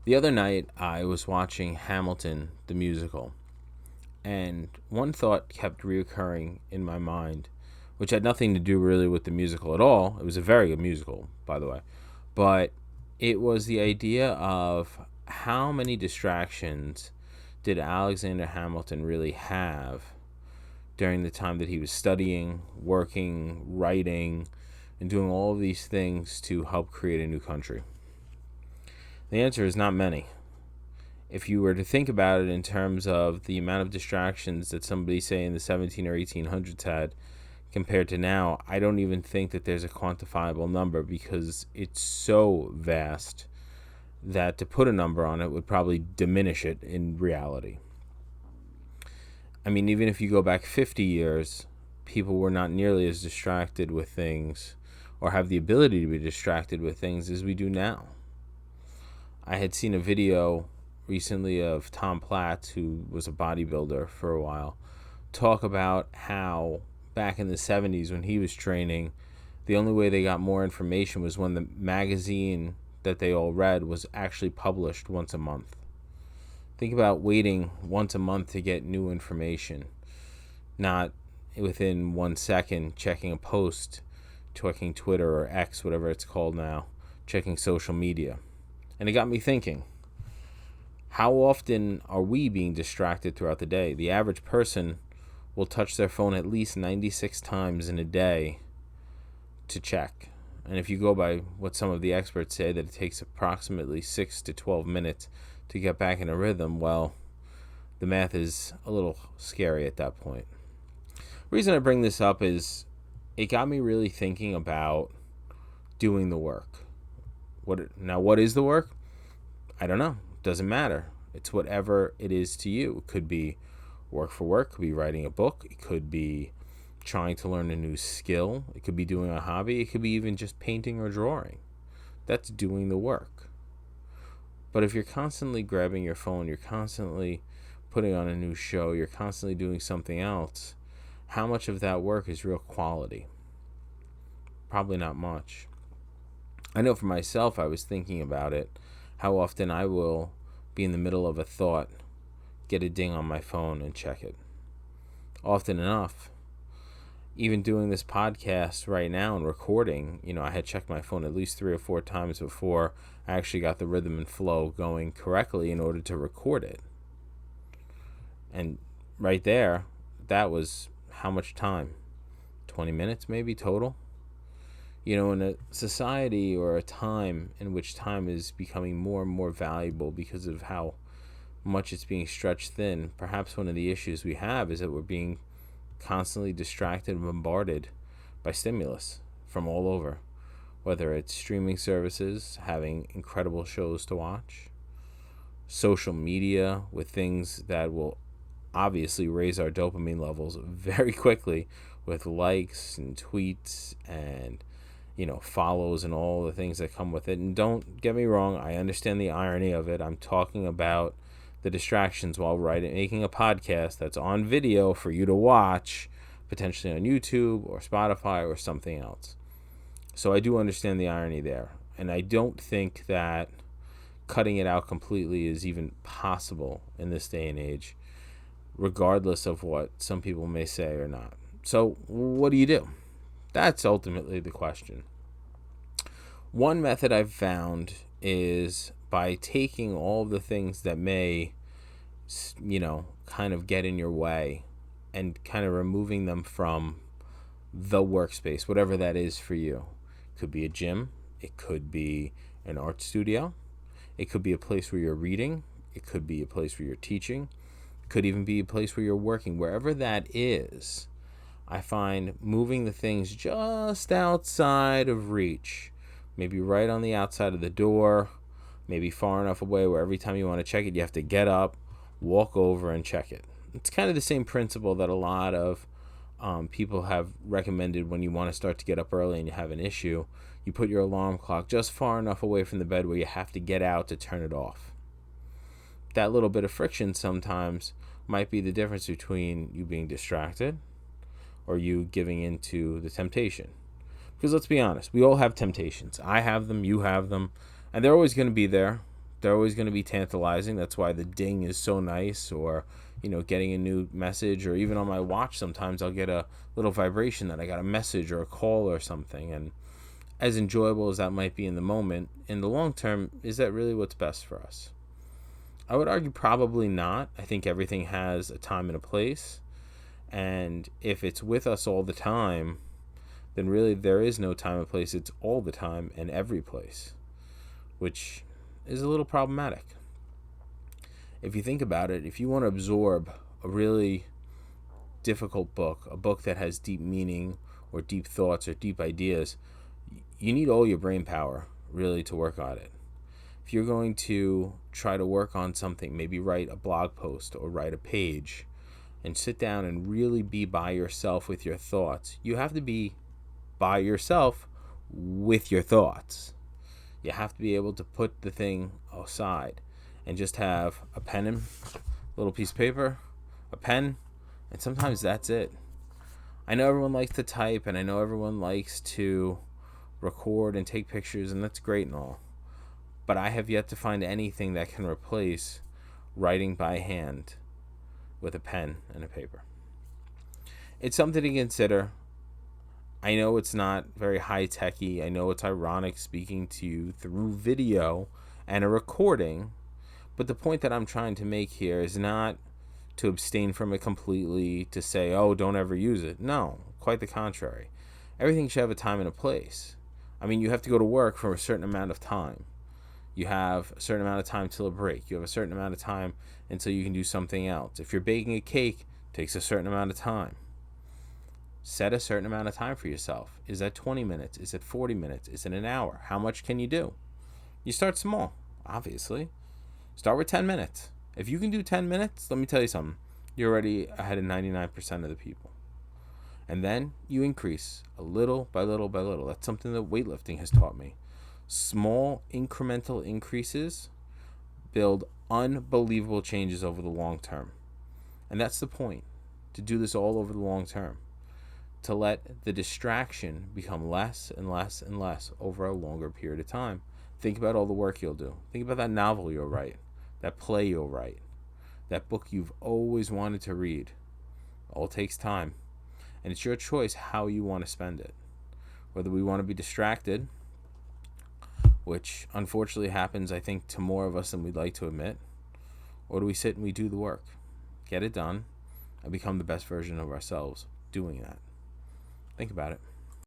The other night, I was watching Hamilton, the musical, and one thought kept reoccurring in my mind, which had nothing to do really with the musical at all. It was a very good musical, by the way, but it was the idea of how many distractions did Alexander Hamilton really have during the time that he was studying, working, writing, and doing all of these things to help create a new country? The answer is not many. If you were to think about it in terms of the amount of distractions that somebody, say, in the 17 or 1800s had compared to now, I don't even think that there's a quantifiable number, because it's so vast that to put a number on it would probably diminish it in reality. I mean, even if you go back 50 years, people were not nearly as distracted with things, or have the ability to be distracted with things, as we do now. I had seen a video recently of Tom Platz, who was a bodybuilder for a while, talk about how back in the 70s when he was training, the only way they got more information was when the magazine that they all read was actually published once a month. Think about waiting once a month to get new information, not within 1 second checking a post, checking Twitter or X, whatever it's called now, checking social media. And it got me thinking, how often are we being distracted throughout the day? The average person will touch their phone at least 96 times in a day to check. And if you go by what some of the experts say, that it takes approximately 6 to 12 minutes to get back in a rhythm, well, the math is a little scary at that point. The reason I bring this up is it got me really thinking about doing the work. What is the work? I don't know. Doesn't matter. It's whatever it is to you. It could be work for work. It could be writing a book. It could be trying to learn a new skill. It could be doing a hobby. It could be even just painting or drawing. That's doing the work. But if you're constantly grabbing your phone, you're constantly putting on a new show, you're constantly doing something else, how much of that work is real quality? Probably not much. I know for myself, I was thinking about it, how often I will be in the middle of a thought, get a ding on my phone, and check it. Often enough. Even doing this podcast right now and recording, I had checked my phone at least 3 or 4 times before I actually got the rhythm and flow going correctly in order to record it. And right there, that was how much time? 20 minutes maybe total? In a society or a time in which time is becoming more and more valuable because of how much it's being stretched thin, perhaps one of the issues we have is that we're being constantly distracted and bombarded by stimulus from all over, whether it's streaming services having incredible shows to watch, social media with things that will obviously raise our dopamine levels very quickly with likes and tweets and follows and all the things that come with it. And don't get me wrong, I understand the irony of it. I'm talking about the distractions while making a podcast that's on video for you to watch, potentially on YouTube or Spotify or something else. So I do understand the irony there. And I don't think that cutting it out completely is even possible in this day and age, regardless of what some people may say or not. So what do you do? That's ultimately the question. One method I've found is by taking all of the things that may, kind of get in your way and kind of removing them from the workspace, whatever that is for you. It could be a gym. It could be an art studio. It could be a place where you're reading. It could be a place where you're teaching. It could even be a place where you're working. Wherever that is, I find moving the things just outside of reach, maybe right on the outside of the door, maybe far enough away where every time you want to check it, you have to get up, walk over, and check it. It's kind of the same principle that a lot of people have recommended when you want to start to get up early and you have an issue. You put your alarm clock just far enough away from the bed where you have to get out to turn it off. That little bit of friction sometimes might be the difference between you being distracted or you giving into the temptation. Because let's be honest, we all have temptations. I have them, you have them, and they're always going to be there. They're always going to be tantalizing. That's why the ding is so nice, or getting a new message, or even on my watch sometimes I'll get a little vibration that I got a message or a call or something. And as enjoyable as that might be in the moment, in the long term, is that really what's best for us? I would argue probably not. I think everything has a time and a place. And if it's with us all the time, then really there is no time and place. It's all the time and every place, which is a little problematic. If you think about it, if you want to absorb a really difficult book, a book that has deep meaning or deep thoughts or deep ideas, you need all your brain power really to work on it. If you're going to try to work on something, maybe write a blog post or write a page and sit down and really be by yourself with your thoughts, you have to be by yourself with your thoughts. You have to be able to put the thing aside and just have a pen and a little piece of paper, a pen, and sometimes that's it. I know everyone likes to type, and I know everyone likes to record and take pictures, and that's great and all. But I have yet to find anything that can replace writing by hand with a pen and a paper. It's something to consider. I know it's not very high-techy. I know it's ironic speaking to you through video and a recording. But the point that I'm trying to make here is not to abstain from it completely, to say, oh, don't ever use it. No, quite the contrary. Everything should have a time and a place. I mean, you have to go to work for a certain amount of time. You have a certain amount of time till a break. You have a certain amount of time until you can do something else. If you're baking a cake, it takes a certain amount of time. Set a certain amount of time for yourself. Is that 20 minutes? Is it 40 minutes? Is it an hour? How much can you do? You start small, obviously. Start with 10 minutes. If you can do 10 minutes, let me tell you something. You're already ahead of 99% of the people. And then you increase a little by little by little. That's something that weightlifting has taught me. Small incremental increases build unbelievable changes over the long term. And that's the point, to do this all over the long term. To let the distraction become less and less and less over a longer period of time. Think about all the work you'll do. Think about that novel you'll write, that play you'll write, that book you've always wanted to read. All takes time. And it's your choice how you want to spend it. Whether we want to be distracted, which unfortunately happens, I think, to more of us than we'd like to admit, or do we sit and we do the work, get it done, and become the best version of ourselves doing that? Think about it.